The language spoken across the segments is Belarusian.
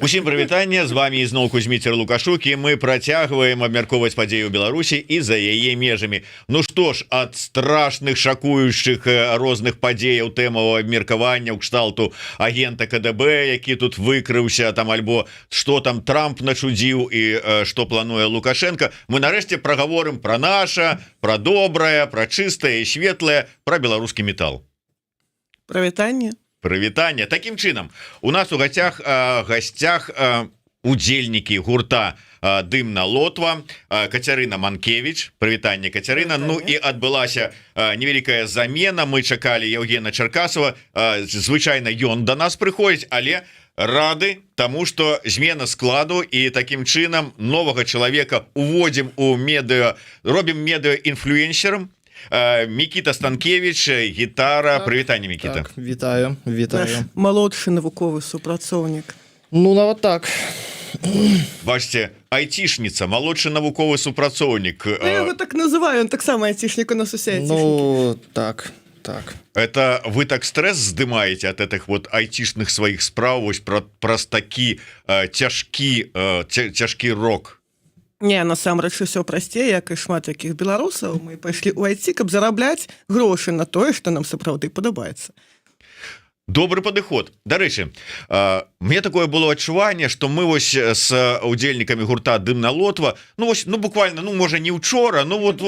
Усім прывітанне, з вами ізноў Кузьміцер Лукашук, і мы працягваем абмяркоўваць падзеі ў Беларусі і за яе межамі. Ну што ж, ад страшных шакуючых розных падзеяў тэмавага абмеркавання ў кшталту агента КДБ, які тут выкрыўся там, альбо што там Трамп начудзіў і што плануе Лукашенко, мы нарэшце прагаворым пра наша, пра добрае, пра чыстае і светлае, пра беларускі метал. Прывітанне. Прывітанне. Такім чынам, у нас у гасцях удзельнікі гурта «Дымна Лотва», Кацярына Манкевич. Прывітанне, Кацярына. Ну і адбылася невялікая замена. Мы чакалі Евгена Черкасова. Звычайна ён до нас прыходзіць, але рады таму, што змена складу, і такім чынам новага чалавека уводзім у медыа, робім медыа-інфлюенсерам. Мікіта Станкевич, гітара. Прывітанне, Мікіта. Так, вітаю. Малодшы навуковы супрацоўнік. Ну, нават так. Бачце, айцішніца, малодшы навуковы супрацоўнік. Я его так называю, он таксама айцішнік у нас усе айцішнікі. Ну, так. Это вы так стресс здымаеце ад этих вот айцішных сваіх спраў, вось праз такі цяжкі рок? Не, насамрэч усё прасцей, як і шмат якіх беларусаў. Мы пайшлі ў айці, каб зарабляць грошы на тое, што нам сапраўды падабаецца. Добры падыход. Дарэчы, мне такое было адчуванне, што мы вось з удзельнікамі гурта «Дымна Лотва», ну вось, ну буквально, ну можа не учора, ну вот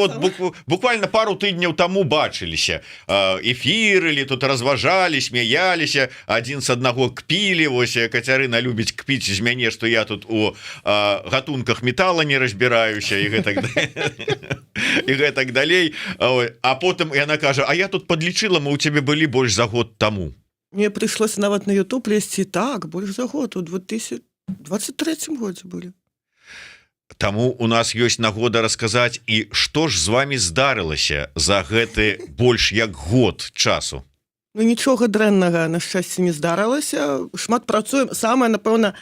буквально пару тыдняў таму бачыліся. Эфірылі, тут разважалі, смяяліся, адзін з аднаго кпілі. Вось Кацярына любіць кпіць з мяне, што я тут у гатунках метала не разбіраюся і гэтак далей. А потым яна кажа: а я тут подлічыла, мы у цябе былі больш за год таму. Мне прыйшлося нават на YouTube лезці, так, больш за год, у 2023 годзе былі. Таму у нас ёсць нагода расказаць, і што ж з вами здарылася за гэты больш як год часу. Ну нічога дрэннага, на шчасце, не здарылася. Шмат працуем. Самае, напэўна,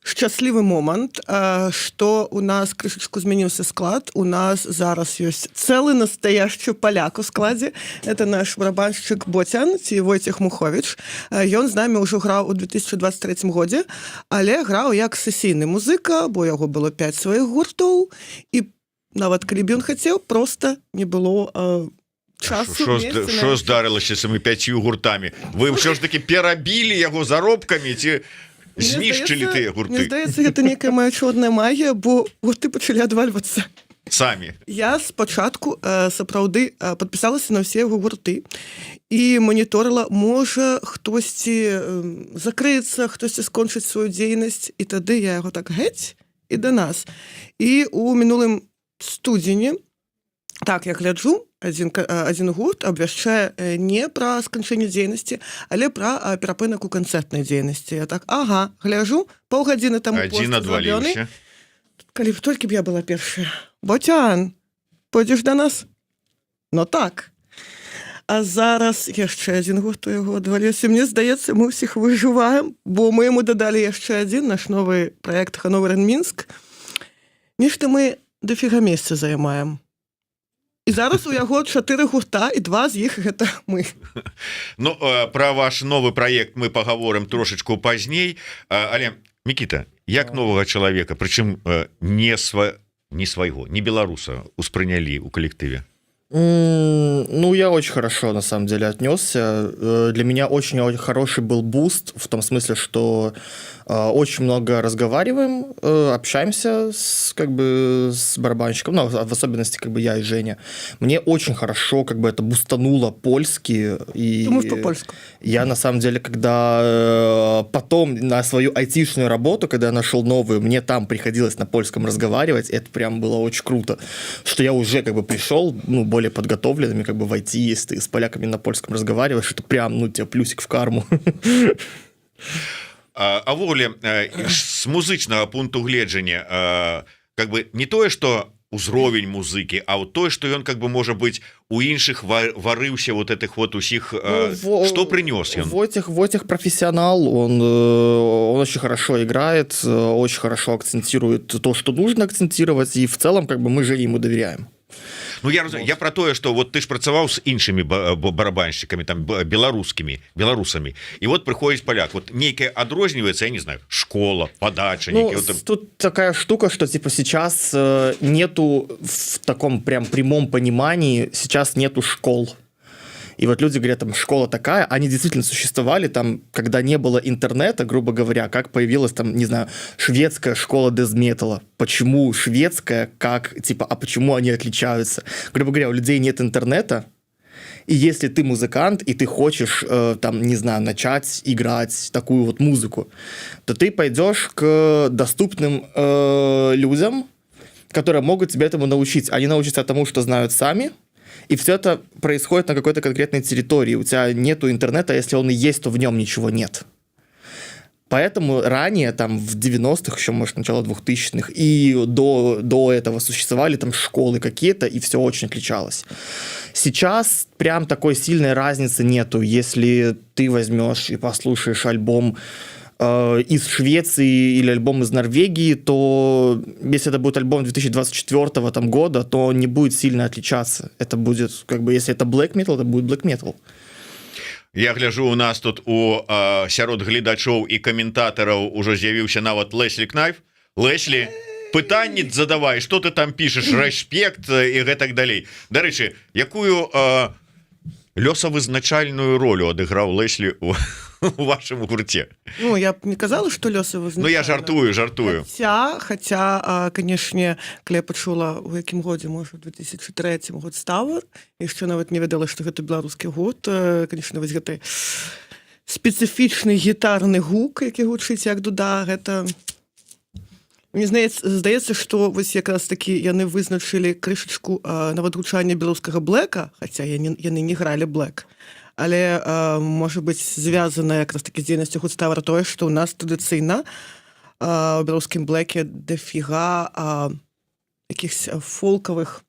шчаслівы момант, што у нас крышачку змяніўся склад. У нас зараз ёсць цэлы настоящий паляк у складзе. Это наш барабаншчык Боцян, ці Войцех Мухович. Ён з намі ўжо граў у 2023 годзе, але граў як сесійны музыка, бо яго было 5 сваіх гуртоў, і нават калі б ён хацеў, проста не было часу. Што здарылася з цымі 5 гуртамі? Вы ўсё ж таки перабілі яго заробкамі, ці знішчылі тыя гурты? Мне здаецца, гэта некая моя чорная магія, бо гурты пачалі адвальвацца самі. Я спачатку сапраўды падпісалася на ўсе яго гурты і маніторыла, можа хтосьці закрыецца, хтосьці скончыць сваю дзейнасць, і тады я яго так геть і да нас. І у мінулым студзені, так, я гляджу, адзін гурт абвяшчае не пра сканчэнне дзейнасці, але пра перапынак у канцэртнай дзейнасці. Я так, ага, гляджу, паўгадзіны таму пост зроблены. Калі б толькі б я была першая. Боцян, пойдзеш да нас? Ну так. А зараз яшчэ адзін гурт у яго адваліўся. Мне здаецца, мы ўсіх выжываем, бо мы яму дадалі яшчэ адзін наш новы праект «Хановер & Мінск». Нешта мы дафіга месца займаем. І зараз у яго 4 гурта, і 2 з іх гэта мы. Ну, пра ваш новы праект мы пагаворым трошачку пазней, але, Мікіта, як новага чалавека, прычым не свайго, не беларуса успрынялі ў калектыве? Ну, я очень хорошо, на самом деле, отнесся. Для меня очень хороший был буст, в том смысле, что очень много разговариваем, общаемся с барабанщиком, ну, в особенности, я и Женя. Мне очень хорошо, это бустануло польский. И думаю, по-польски. Я, на самом деле, когда потом на свою айтишную работу, когда я нашел новую, мне там приходилось на польском разговаривать, это прям было очень круто, что я уже, пришел, ну, более подготовленными, в IT, если ты с поляками на польском разговариваешь, это прям, ну, тебе плюсик в карму. А ввогуле, з музычнага пункту гледжання, не тое, што узровень музыкі, а вот тое, што ён можа быць у іншых варыўся вот этих вот усіх, что принес он? Войцех профессионал, он очень хорошо играет, очень хорошо акцентирует то, что нужно акцентировать, и в целом мы же ему доверяем. Ну я про тое, что вот ты ж працаваў з іншымі барабанщикамі там беларусамі і вот прыходзіць поляк, вот нейкае адрозніваецца, я не знаю, школа, подача, ну, тут такая штука, что типа сейчас нету в таком прям прямом понимании, сейчас нету школ. И вот люди говорят, там, школа такая, они действительно существовали там, когда не было интернета, грубо говоря, как появилась там, не знаю, шведская школа дезметалла. Почему шведская, как, типа, а почему они отличаются? Грубо говоря, у людей нет интернета, и если ты музыкант, и ты хочешь, там, не знаю, начать играть такую вот музыку, то ты пойдешь к доступным людям, которые могут тебя этому научить. Они научатся тому, что знают сами, и все это происходит на какой-то конкретной территории. У тебя нету интернета, а если он и есть, то в нем ничего нет. Поэтому ранее, там, в 90-х, еще, может, начало 2000-х, и до этого существовали там школы какие-то, и все очень отличалось. Сейчас прям такой сильной разницы нету. Если ты возьмешь и послушаешь альбом из Швеции или альбом из Норвегии, то если это будет альбом 2024 там, года, то он не будет сильно отличаться. Это будет, как бы, если это black metal, это будет black metal. Я гляжу, у нас тут сярод гледачоў і каментатараў ужо з'явіўся нават Леслі Кнайф. Леслі, пытанні задавай, што ты там пішаш, рэспект і гэтак далей. Дарэчы, якую лёсавызначальную ролю адыграў Леслі у вашем гурте? Ну, я б не казала, что лёсавызначальную. Ну, я жартую. Хотя, конечно, калі я пачула, у якім годзе, можа, 2003 год Ставр, яшчэ нават не ведала, што гэта беларускі год, конечно, вось гэты спецыфічны гітарны гук, які гучыць як дуда, гэта... Мне здаецца, што вось якраз такі яны вызначылі крышачку нават гучання беларускага блэка, хаця яны не гралі блэк, але можа быць звязана якраз такі з дзейнасцю гудставра тое, што ў нас традыцыйна у беларускім блэке дафіга якіхсь фолкавых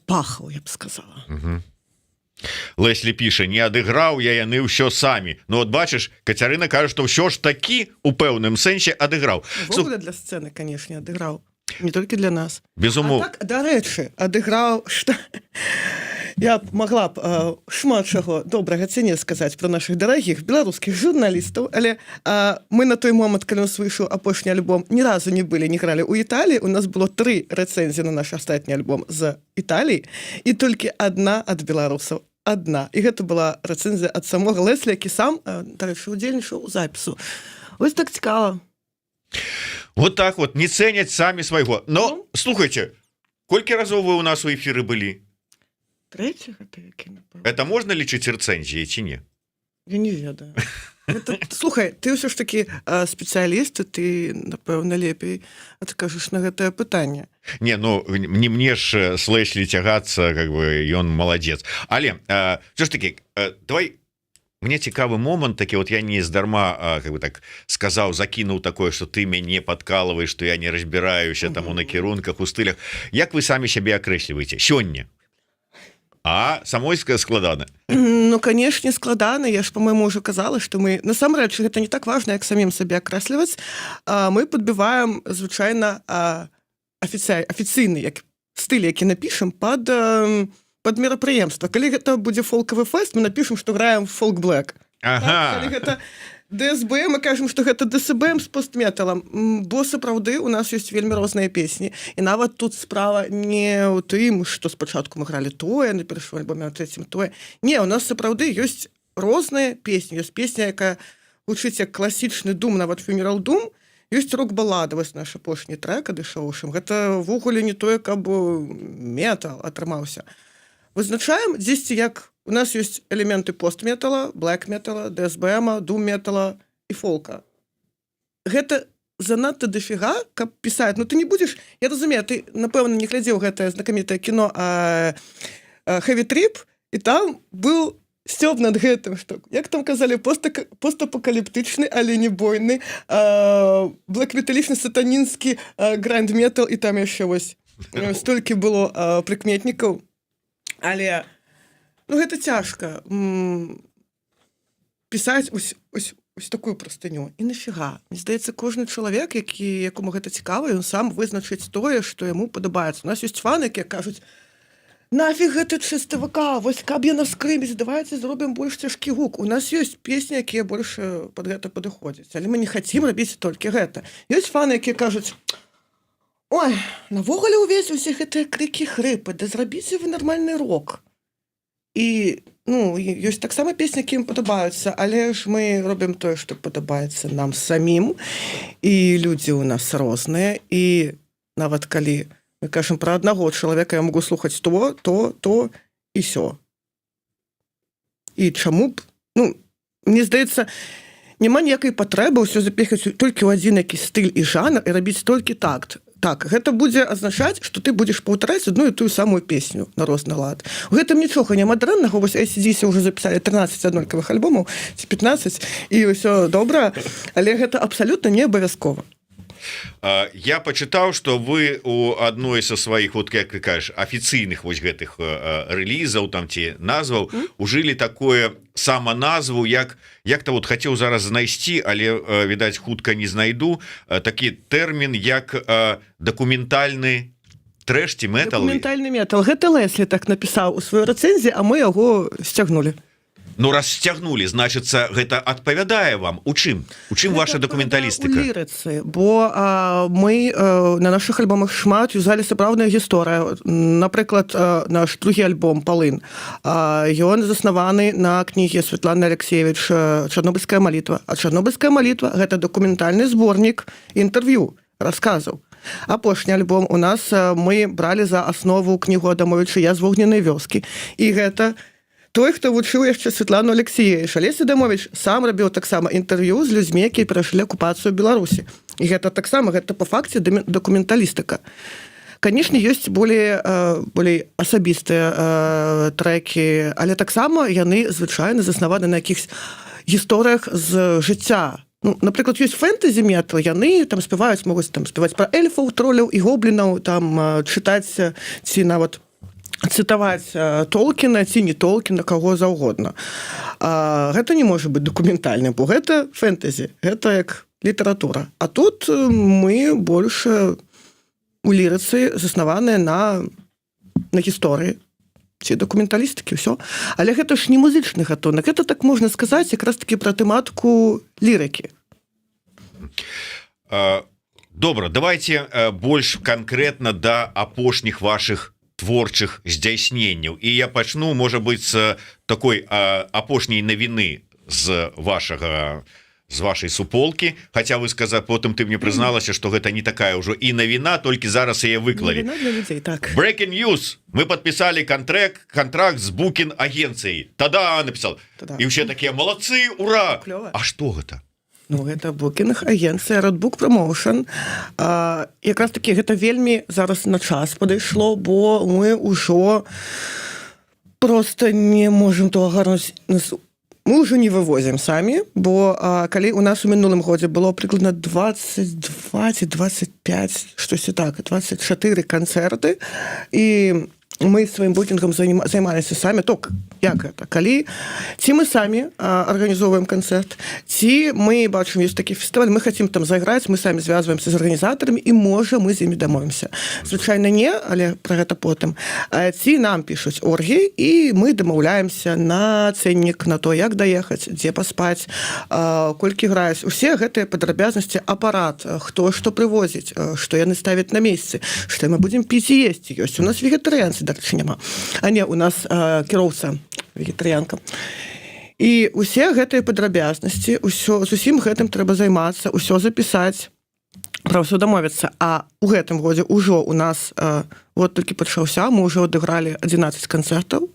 пахаў, я б сказала. Леслі піша, не адыграў я яны ўсё самі. Ну от бачыш, Кацярына кажа, што ўсё ж такі у пэўным сэнсе адыграў. Вогуле для сцэны, канешне, адыграў. Не толькі для нас. Безумоўна. А так, дарэчы, адыграў, што... Я б могла б шмат чаго добрага цэне сказаць пра нашых дарагіх беларускіх журналістаў, але мы на той момант, калі нас выйшаў апошні альбом, ні разу не былі, не гралі ў Італіі. У нас было 3 рэцэнзіі на наш астатні альбом з Італіі, і толькі адна ад беларусаў. Адна. І гэта была рэцэнзія ад самога Леслі, які сам, дарэчы, удзельнічаў у запісу. Вось так цікава. Вот так вот, не цэняць самі свайго. Но, слухайте, колькі разоў вы у нас у эфіры былі? 3 гэта які, напэўна. Это можна лічыць рэцэнзіяй ці не? Я не ведаю. Слухай, ты ўсё ж такі спецыяліст, ты, напэўна, лепей адкажаш на гэтае пытанне. Не, ну, не мне ж с Леслі цягацца, как бы, ён маладзец. Але, всё ж таки, давай, мне цікавы момант такі, вот я не здарма, как бы так сказаў, закінуў такое, што ты мяне падкалываеш, што я не разбіраюся там у накірунках, у стылях. Як вы самі сябе акрэсліваеце сёння? А самой складана? Ну, канешне, складана. Я ж, по-моему, уже казала, што мы... Насамрэч, гэта не так важна, як самім сабе акрэсліваць. Мы падбіваем, звычайна, афіцыйны стыль, які напішам пад мерапрыемства. Калі гэта будзе фолкавы фэст, мы напішам, што граем фолк-блэк. Ага. Калі гэта ДСБ, мы кажам, што гэта ДСБМ з постметалам, бо сапраўды у нас ёсць вельмі розныя песні, і нават тут справа не ў тым, што спачатку мы гралі тое, на першым альбоме, на трэцім тое. Не, у нас сапраўды ёсць розныя песні. Ёсць песня, якая гучыць як класічны дум, нават фюнерал дум, ёсць рок-балада, вось наш апошні трэк адышоўшым. Гэта ввогуле не тое, каб метал атрымаўся. Вызначаем дзесьці як у нас ёсць элементы постметала, блэк-метала, ДСБМа, дум-метала і фолка. Гэта занадта дафіга, каб пісаць. Ну, ты не будзеш... Я разумею, ты, напэўна, не глядзеў гэтае знакамітае кіно Heavy Trip, і там быў сцёб над гэтым, што, як там казалі, постапокаліптычны, але не бойны, блэк-металічны сатанінскі гранд-метал, і там яшчэ вось столькі было прыкметнікаў. Але... Ну, гэта цяжка пісаць ось такую прастыню. І нафіга? Мне здаецца, кожны чалавек, якому гэта цікава, ён сам вызначыць тое, што яму падабаецца. У нас ёсць фаны, якія кажуць, нафіг гэты чысты вакал, вось каб яна скрыміць, давайце зробім больш цяжкі гук. У нас ёсць песні, якія больш пад гэта падыходзяць, але мы не хацім рабіць толькі гэта. Ёсць фаны, якія кажуць: ой, навогуле ўвесь усе гэтыя крыкі, хрыпы, да зрабіце вы нармальны рок. І, ну, ёсць таксама песні, які ім падабаюцца, але ж мы робім тое, што падабаецца нам самім, і людзі ў нас розныя, і нават калі мы кажам пра аднаго чалавека, я могу слухаць то і сё. І чаму б, ну, мне здаецца, няма ніякай патрэбы ўсё запихаць толькі ў адзін які стыль і жанр і рабіць толькі такт. Так, гэта будзе азначаць, што ты будзеш паўтараць адну і тую самую песню на розны лад. У гэтым нічога няма дрэннага, вось AC/DC ўжо запісалі 13 аднолькавых альбомаў, ці 15, і ўсё добра, але гэта абсалютна не абавязкова. Я пачытаў, што вы у адной са сваіх, вот як ты кажаш, афіцыйных вось гэтых рэлізаў там ці назваў ужылі такое саманазву, як-то вот хацеў зараз знайсці, але відаць хутка не знайду такі тэрмін як дакументальны трэш ці метал. Дакументальны метал. Гэта Леслі так напісаў у сваёй рэцэнзіі, а мы яго сцягнулі. Ну, раз сцягнулі, значыцца, гэта адпавядае вам. У чым ваша дакументалістыка? У лірыцы, бо мы на нашых альбомах шмат юзалі сапраўдная гісторыя. Напрыклад, наш другі альбом «Палын». Ён заснаваны на кніге Светланы Алексеевич «Чарнобыльская малітва». А «Чарнобыльская малітва» – гэта дакументальны зборнік інтэрв'ю, расказаў. Апошні альбом у нас мы бралі за аснову кнігу Адамовіча «Я з вогненнай вёскі». І гэта той, хто вучыў яшчэ Светлану Алексеевич. Алесь Адамович сам рабіў таксама інтэрв'ю з людзьмі, якія перайшлі акупацыю Беларусі. І гэта таксама, гэта па факце дакументалістыка. Канешне, ёсць болей асабістыя трэкі, але таксама яны звычайна заснаваны на якіхось гісторыях з жыцця. Ну, напрыклад, ёсць фэнтэзі-метал, яны там спяваюць, могуць там спяваць пра эльфаў, троляў і гоблінаў, там чытаць ці нават цытаваць Толкіна ці не Толкіна, каго заўгодна. Гэта не можа быць дакументальным, бо гэта фэнтэзі, гэта як літаратура. А тут мы больш у лірыцы заснаваныя на гісторыі ці дакументалістыкі, ўсё. Але гэта ж не музычны гатунак, гэта, так можна сказаць, якраз такі пра тэматыку лірыкі. Добра, давайте больш канкрэтна да апошніх вашых творчых здзяйсненняў. І я пачну, можа быць, з такой апошняй навіны з вашай суполкі, хаця вы потым ты мне прызналася, што гэта не такая ўжо і навіна, толькі зараз яе выклалі. Навіна для людзей, так. Breaking news. Мы подписали контракт с Booking агенцыяй. Тада написал. І ўсе такія молодцы, ура! Клёва. А што гэта? Ну, гэта букінг-агенцыя Redbook Promotion. Якраз такі гэта вельмі зараз на час падышло, бо мы ўжо просто не можам то агарнуць. Мы ўжо не вывозім самі, бо калі у нас у мінулым годзе было прыкладна 22 ці 25, штосьці так, 24 канцэрты, і мы сваім букінгам займаліся самі. Ток, як гэта? Калі ці мы самі арганізоўваем канцэрт, ці мы бачым, ёсць такі фестываль, мы хацім там зайграць, мы самі звязваемся з арганізатарамі, і можа мы з імі дамовімся. Звычайна не, але пра гэта потым. Ці нам пішуць оргі, і мы дамаўляемся на цэннік, на то, як даехаць, дзе паспаць, колькі граюць. Усе гэтыя падрабязнасці, апарат, хто што прывозіць, што яны ставяць на месцы, што мы будзем піць і есці. Ёсць у нас вегетарыянцы, дарэчы, няма. А не, у нас кіроўца вегетарыянка. І усе гэтыя падрабязнасці, з усім гэтым трэба займацца, усё запісаць, пра ўсё дамовіцца. А ў гэтым годзе ўжо у нас вот толькі пачаўся, мы ўжо адыгралі 11 канцэртаў.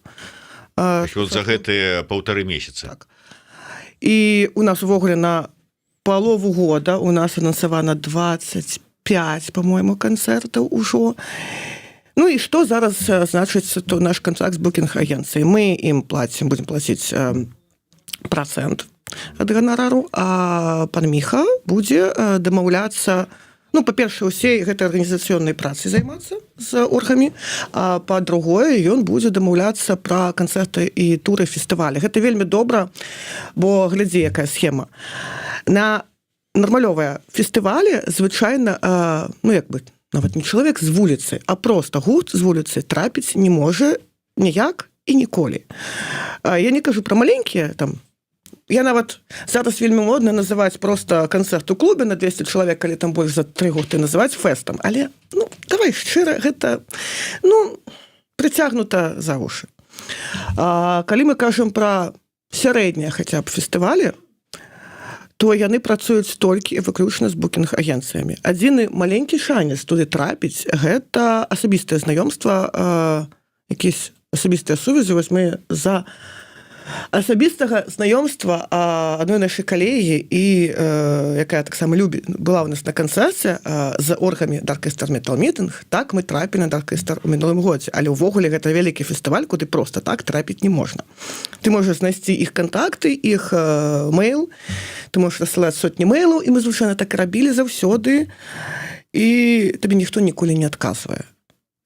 За гэтыя 1,5 месяца. Так. І у нас увогуле на палову года у нас анансавана 25, па-моему, канцэртаў ужо. Ну і што зараз значыць то наш кантракт з букінг-агенцыяй? Мы ім плацім, будзем плаціць працэнт ад ганарару, а пан Міха будзе дамаўляцца, ну, па-першае, усей гэтай арганізацыйнай працай займацца з оргамі, а па-другое, ён будзе дамаўляцца пра канцэрты і туры фестывалі. Гэта вельмі добра, бо глядзі, якая схема. На нармалёвыя фестывалі звычайна, ну, як бы, нават не чалавек з вуліцы, а проста гурт з вуліцы трапіць не можа ніяк і ніколі. Я не кажу пра маленькія там. Я нават зараз вельмі модна называць просто канцэрт у клубе на 200 чалавек, калі там больш за 3 гурты называць фэстам. Але, давай шчыра, гэта, прыцягнута за вушы. Калі мы кажам пра сярэднія хаця б фестывалі, то яны працуюць толькі і выключна з букінг-агенцыямі. Адзіны маленькі шанец туды трапіць, гэта асабістае знаёмства, якісь асабістыя сувязі. Вось мы за асабістага знаёмства адной нашай калегі і якая таксама была ў нас на канцэрце з оргамі Darkester Metal Meeting, так мы трапілі на Darkester у мінулым годзе, але ўвогуле гэта вялікі фестываль, куды проста так трапіць не можна. Ты можаш знайсці іх кантакты, іх мэйл, ты можаш рассылаць сотні мэйлаў, і мы звычайна так і рабілі заўсёды, і табе ніхто ніколі не адказвае.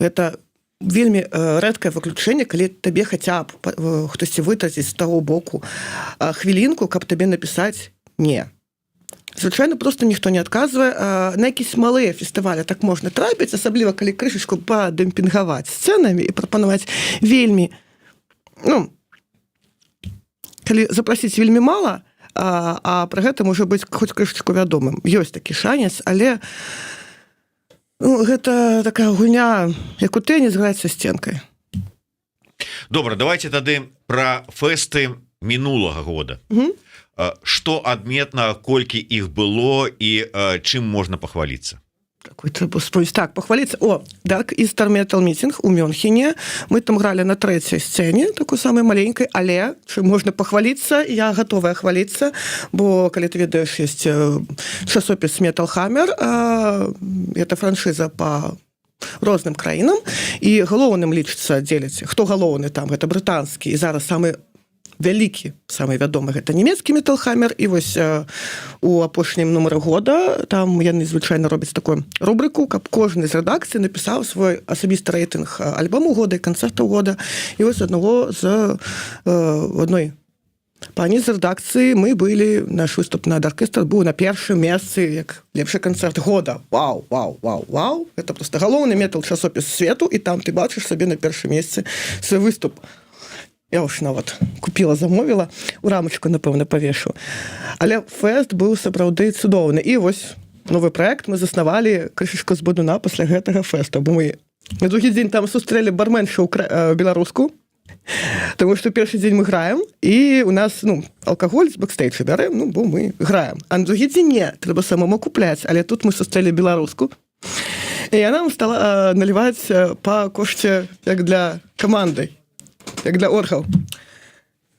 Гэта вельмі рэдкае выключэнне, калі табе хаця б хтосьці вытраціць з таго боку хвілінку, каб табе напісаць «не». Звычайна проста ніхто не адказвае. На якісь малыя фестывалі так можна трапіць, асабліва калі крышачку падэмпінгаваць сцэнамі і прапанаваць вельмі, калі запрасіць вельмі мала, а пры гэтым можа быць хоць крышачку вядомым. Ёсць такі шанец, але гэта такая гульня, як у тэніс граць са сценкай. Добра, давайте тады пра фэсты мінулага года. Што адметна, колькі іх было і чым можна пахваліцца? Так, пахваліцца. Darkester Metal Meeting у Мюнхене. Мы там гралі на 3-й сцэне, такой самай маленькай, але чым можна пахваліцца, я гатовая хваліцца, бо, калі ты ведаеш, ёсць часопіс Metal Hammer, гэта франшыза па розным краінам, і галоўным лічыцца дзеляць. Хто галоўны там? Гэта брытанскі, і зараз самы вялікі, самы вядомы, гэта нямецкі Metal Hammer, і вось у апошнім нумары года там яны звычайна робяць такую рубрыку, каб кожны з рэдакцыі напісаў свой асабісты рэйтынг альбому года і канцэртаў года. І вось адной пані з рэдакцыі мы былі, наш выступ на Darkester быў на першым месцы як лепшы канцэрт года. Вау. Гэта проста галоўны метал-часопіс свету, і там ты бачыш сабе на першым месцы свой выступ. Я ўж нават купіла, замовіла, у рамачку, напэўна, павешу. Але фэст быў сапраўды цудоўны. І вось новы праект мы заснавалі крышачку з бадуна пасля гэтага фэсту. Бо мы на другі дзень там сустрэлі барменшу беларуску, тому што першы дзень мы граем, і у нас алкаголь з бэкстейджа бярэм, бо мы граем. А на другі дзень не, трэба самому купляць. Але тут мы сустрэлі беларуску, і яна нам стала наліваць па кошце, як для каманды, як для оргаў.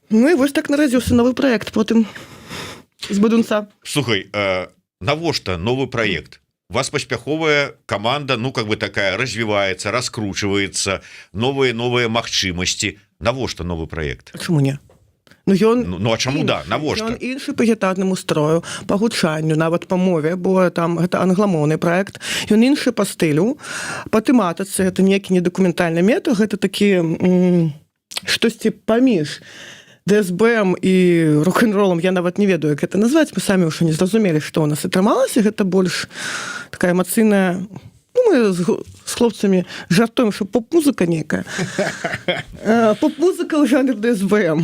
І вось так нарадзіўся новы праект потым з бадунца. Слухай, навошта новы праект? У вас паспяховая каманда, такая развіваецца, раскручваецца, новыя магчымасці. Навошта новы праект? А чаму не? А чаму навошта? Ён іншы па гітарнаму строю, па гучанню, нават па мове, бо там гэта англамоўны праект. Ён іншы па стылю, па тэматыцы, гэта некі недакументальны метад, гэта такі штосьці паміж ДСБ і рок-н-ролам, я нават не ведаю, як гэта назваць, мы самі ўжо не зразумелі, што ў нас атрымалася, гэта больш такая эмацыйная, мы з хлопцамі жартуем, што поп-музыка нейкая. Поп-музыка ў жанр ДСБ.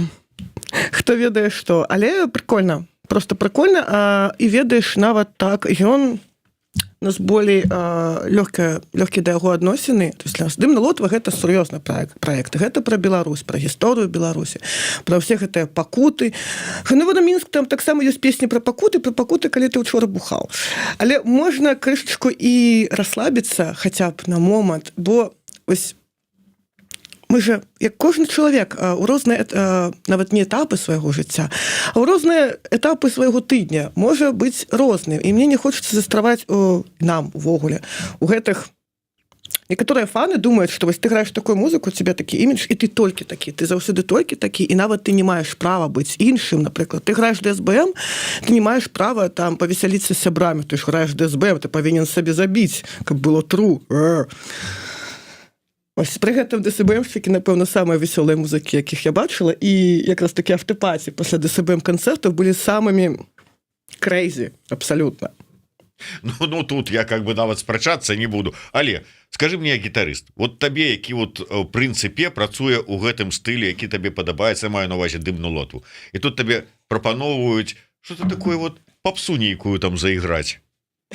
Хто ведае што, але прикольна, просто прикольна, і ведаеш нават так, ён нас болей лёгкія да яго адносіны. То есть для нас «Дым на Лотва» гэта сур'ёзны праект. Гэта пра Беларусь, пра гісторыю Беларусі, пра ўсе гэтыя пакуты. Ханавода Мінск, там таксама ёсць песні пра пакуты, калі ты ўчора бухаў. Але можна крышачку і расслабіцца хаця б на момант, бо вось мы же, як кожны чалавек, у розныя нават не этапы свайго жыцця, а ў розныя этапы свайго тыдня можа быць розным. І мне не хочацца застраваць нам увогуле у гэтых. Некаторыя фаны думаюць, што вось ты граеш такую музыку, у цябе такі імідж, і ты толькі такі, ты заўсёды толькі такі, і нават ты не маеш права быць іншым. Напрыклад, ты граеш ДСБМ, ты не маеш права там павесяліцца з сябрамі, ты ж граеш ДСБМ, ты павінен сабе забіць, каб было тру. Ось пры гэтым ДСБМшчыкі, напэўна, самыя весёлыя музыкі, якіх я бачыла, і якраз такі афтэпаці пасля ДСБМ канцэртаў былі самымі крэйзі, абсалютна. Ну тут я как бы нават спрачацца не буду, але скажи мне, гітарыст, вот табе які вот в прынцыпе працуе ў гэтым стылі, які табе падабаецца, маю на увазе дымну лоту, і тут табе прапаноўваюць что-то такое вот попсу нейкую там заиграть.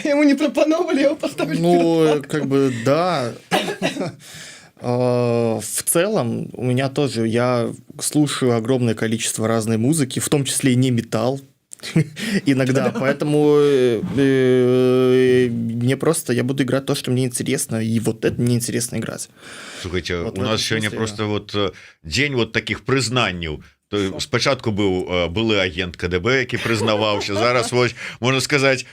Ему не пропановали, его поставили. Ну, как бы, да. В целом, у меня тоже, я слушаю огромное количество разной музыки, в том числе и не металл. Иногда, поэтому мне просто, я буду играть то, что мне интересно, и вот это мне интересно играть. Слушайте, вот у нас сегодня просто вот день вот таких прызнанняў. То спачатку былы агент КДБ, які прызнаваўся, зараз вось можна сказаць,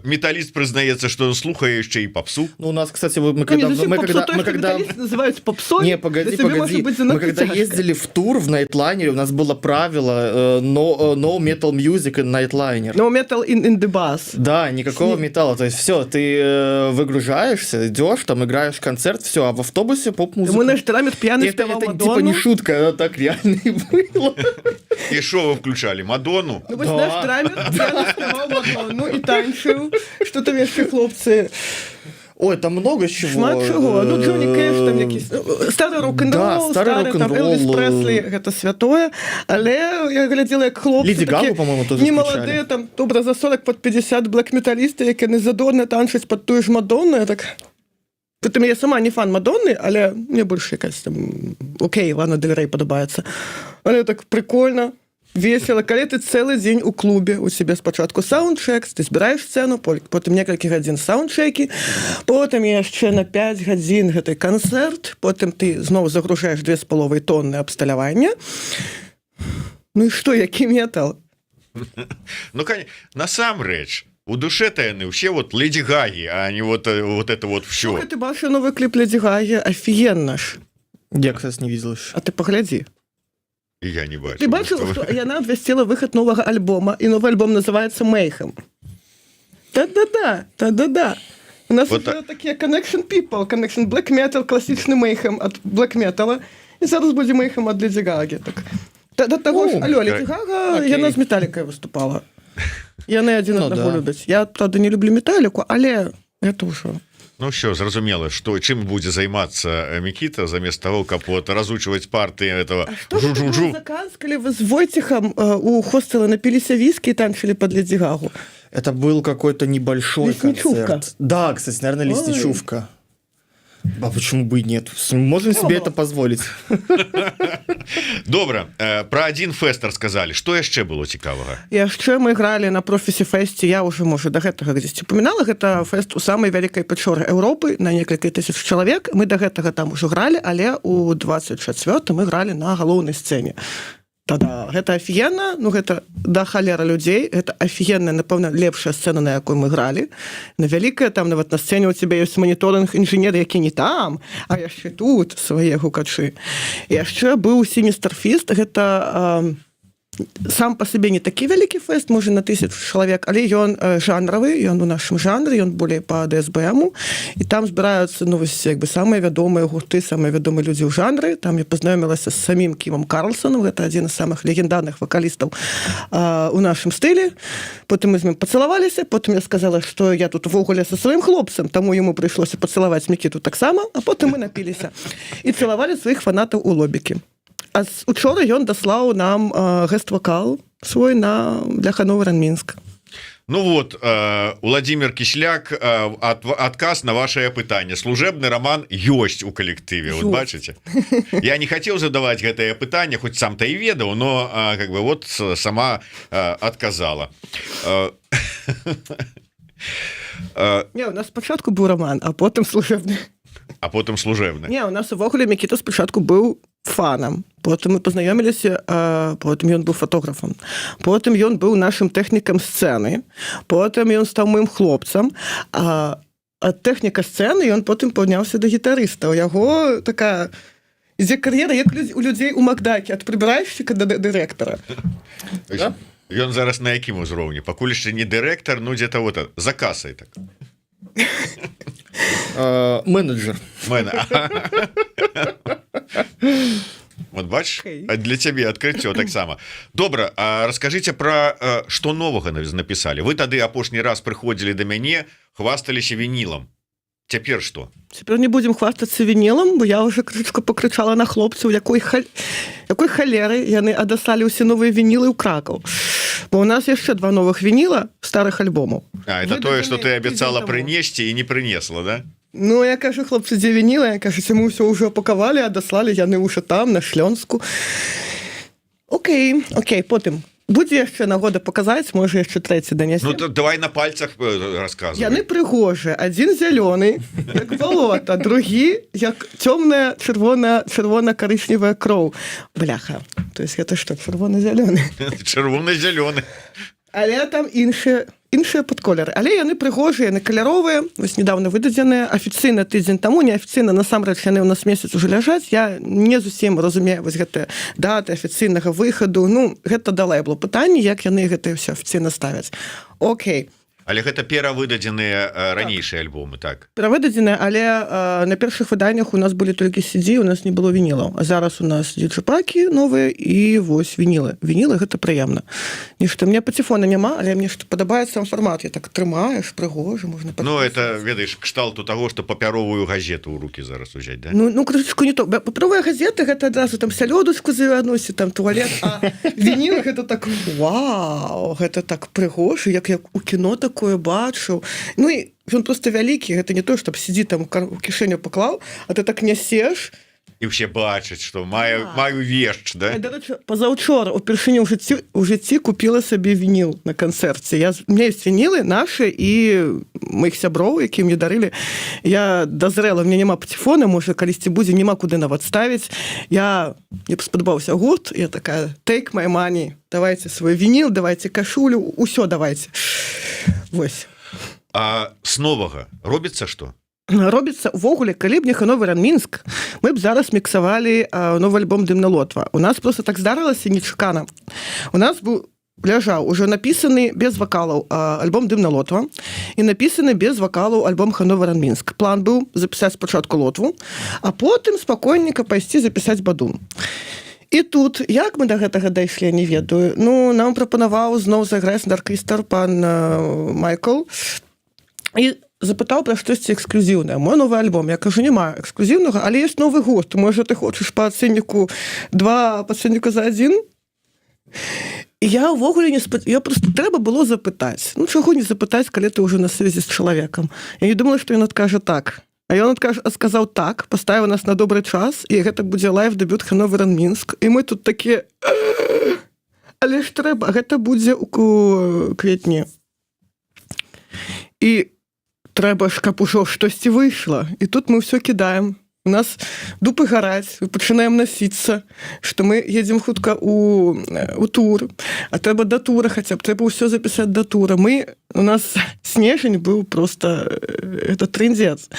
металліст прызнаецца, што он слухае яшчэ і попсу. Ну, у нас, кстати, мы когда называются попсой. Не, погоди. Мы когда ездили в тур в Nightliner, у нас было правило no metal music in Nightliner. No metal in the bus. Да, никакого металла. То есть все, ты выгружаешься, идешь, там играешь концерт, все, а в автобусе поп-музыка. Мы наш трамит пьяный спевал Это Мадонну. типа не шутка, это так реально и было. І що ви включали? Мадонну? Ну, вось наш трамит пьяный спевал Мадонну и танчил. Что там еще, хлопцы? Ой, там много чего. Шмат чего. Ну, Джонни Кэш, там якісь... Старый рок-н-ролл, да, старый там Элвис Пресли, это святое. Але я глядела, як хлопцы Леди Гагу, по-моему, тоже не включали. молодые, там, добра за 40 под 50 блэк-металісты, які не задорно танчаць под тую ж Мадонну. Я так... Притом я сама не фан Мадонны, але мне больше якась там... Окей, Лана Дель Рей падабаецца. Але так прикольно, весело. Калі ты цэлы дзень у клубе, у себе спачатку саундчек, ты збіраеш сцэну, потым некалькі гадзін саундчекі, потым яшчэ на 5 гадзін гэты канцэрт, потым ты зноў загружаеш 2,5 тонны абсталявання. Ну і што, які метал? Ну, насамрэч, у душе-то яны все вот Леди Гаги, а не вот это вот все. Слухай, ты бачыў новый кліп Леди Гаги, офигенно ж. Я, кстати, не видел еще. А ты погляди. И я не бачу. Ты бачыў, што яна абвясціла выхад новага альбома, і новый альбом называется «Mayhem». Да-да-да. У нас вот уже такие connection people, connection black metal, классичный Mayhem от black metal, і зараз будзе Mayhem от Леди Гаги. Так. До того ж, алло, Леди Гага, яна з Металлікай выступала. Яны адзін аднаго любяць. Я, правда, не люблю Металліку, але это ўжо... Ну все, зразумела, что чым будзе займацца Мікіта замест того, каб вот разучваць парты этого жу-жу-жу. Калі вы з Войтихом у хостела напіліся віскі і танчылі под Леди Гагу. Это был какой-то небольшой Лесничувка. концерт. Да, кстати, наверное, Лесничувка. А почему бы и нет? Можем себе это позволить. Добра, про один фест рассказали. Что яшчэ было цікавага? Яшчэ мы гралі на професі-фесце, я уже, можа, да гэтага дзесьці упамінала, гэта фэст у самай вялікай пячоры Еўропы на некалькі тысяч чалавек. Мы да гэтага там ужо гралі, але у 24 мы гралі на галоўнай сцэне. Тада гэта офігенна, ну гэта да халера людзей, гэта офігенная, напэўна, лепшая сцэна, на якой мы гралі. На вялікая, там нават на сцэне у цябе ёсць маніторынг інжынер, які не там, а яшчэ тут свае гукачы. І яшчэ быў Sinister Fist, гэта сам па сабе не такі вялікі фэст, можа на 1000 чалавек, але ён жанравы, ён у нашым жанры, ён болей па ДСБМу, і там збіраюцца, ну, вось, як бы, самыя вядомыя гурты, самыя вядомыя людзі ў жанры. Там я пазнаёмілася з самім Кімом Карлсоном, гэта адзін з самых легендарных вакалістаў у нашым стылі. Потым мы з ім пацалаваліся, потым я сказала, што я тут увогуле са сваім хлопцам, таму яму прыйшлося пацалаваць Мікіту таксама, а потым мы напіліся і цалавалі сваіх фанатаў у лобікі. А учора ён даслаў нам гест-вакал свой для Хановер and Мінск. Ну вот, Владимир Кисляк, адказ на ваше пытанне. Служебны роман ёсць у калектыве, вот бачыце. Я не хацеў задаваць гэтае пытанне, хоць сам-то і ведаў, но как бы вот сама адказала. Не, у нас спачатку быў роман, а потым служебны. А потым служебны. Не, у нас увогуле Мікіта спачатку быў фанам. Потым мы пазнаёміліся, потым ён быў фотографам. Потым ён быў нашым тэхнікам сцэны. Потым ён стаў маім хлопцам. А ад тэхніка сцэны ён потым падняўся да гітарыста. У яго такая ідзе кар'ера, як у людзей у Макдаке, ад прыбіральшчыка да дырэктара. Да? Ён зараз на якім узроўні? Пакуль яшчэ не дырэктар, ну дзе-то вот за касай так. Менеджер. Вот бачиш, Окей. для цябе адкрыццё таксама. Добра, а раскажыце пра што новага напісалі. Вы тады апошні раз прыходзілі да мяне, хвасталіся вінілам. Цяпер што? Цяпер не будзем хвастацца вінілам, бо я ўжо крычку пакрычала на хлопцаў, якой халеры яны адаслалі ўсе новыя вінілы ў Кракаў. Бо у нас яшчэ 2 новых вініла старых альбомаў. А, это тое, што ты Выдадзены абяцала тыдзень таму. прынесці і не прынесла, да? Ну, я кажу, хлопцы, дзе вініла? Я кажу, мы ўсё ўжо апакавалі, адаслалі, яны ўжо там, на Шлёнску. Окей, потым. Будзе яшчэ нагода паказаць, можа яшчэ трэці данесем. Ну, то давай на пальцах расказвай. Яны прыгожыя. Адзін зялёны, як балота, другі, як цёмная чырвона-карычневая кроў. Бляха. То есть гэта што, чырвона-зялёны? Чырвона-зялёны. Але там іншыя падколеры. Але яны прыгожыя, яны каляровыя, вось недавно выдадзеныя, афіцыйна тыдзень таму, неафіцыйна, насамрэч яны ў нас месяц уже ляжаць. Я не зусім разумею вось гэтыя даты афіцыйнага выхаду. Ну, гэта да лэйблу пытанне, як яны гэта ўсё афіцыйна ставяць. Окей. Але гэта перавыдадзеныя ранейшыя альбомы, так? Перавыдадзеныя, але на першых выданнях у нас былі толькі CD, у нас не было вінілаў. А зараз у нас диджипакі новыя і вось вінілы. Вінілы гэта прыемна. Нешта мне паціфона няма, але мне што падабаецца сам фармат. Я так трымаеш, прыгожа, можна падпісваць. Ну, это, ведаеш, кшталту таго, што папяровую газету ў рукі зараз узяць, да? Ну, крышечку не то. Папяровыя газеты гэта адразу там сялёдачку завярнуць, там туалет, а вініл гэта так, вау, гэта так прыгожа, як у кіно такое бачыў. Ну і ён просто вялікі, гэта не то, што сидзі там у кішэню паклаў, а ты так нясеш. І ўсе бачаць, што маю вешч, да? Дарэчы, пазаўчора упершыню ў жыцці купіла сабе вініл на канцэрце. У меня ёсць вінілы нашы і моих сяброў, якія мне дарылі. Я дазрэла, мне няма паціфона, можа, калісьці будзе, няма куды нават ставіць. Мне спадабаўся гурт, я такая, take my money, давайте свой вініл, давайте кашулю, усё давайте. Вось. А з новага робіцца што? Робіцца увогуле, калі б не Хановер ан Мінск, мы б зараз міксавалі новы альбом «Дымна Лотва». У нас просто так здарылася нечакана. У нас ляжаў уже напісаны без вакалаў альбом «Дымна Лотва» і напісаны без вакалаў альбом «Хановер ан Мінск». План быў запісаць спачатку Лотву, а потым спакойненька пайсці запісаць Бадун. І тут, як мы да гэтага дайшлі, не ведаю. Ну, нам прапанаваў зноў зайграць оркестр пан Майкл і запытаў пра штосьці эксклюзіўнае. Мой новы альбом. Я кажу, няма эксклюзіўнага, але ёсць новы гурт. Можа, ты хочаш па ацэнніку 2, па ацэнніку за 1? І я ўвогуле я просто трэба было запытаць. Ну, чаго не запытаць, калі ты ўжо на сувязі з чалавекам. Я не думала, што ён адкажа так. А ён сказаў так, паставіў нас на добры час, і гэта будзе лайв-дэбют Хановер ан Мінск. І мы тут такія... Але ж трэба, гэта будзе ў кветні. І трэба ж, каб ужо штосьці выйшла. І тут мы ўсё кідаем. У нас дупы гараць, пачынаем насіцца, што мы едзем хутка у тур, а трэба да тура хаця б, трэба ўсё запісаць да тура. У нас снежань быў просто это трындзец.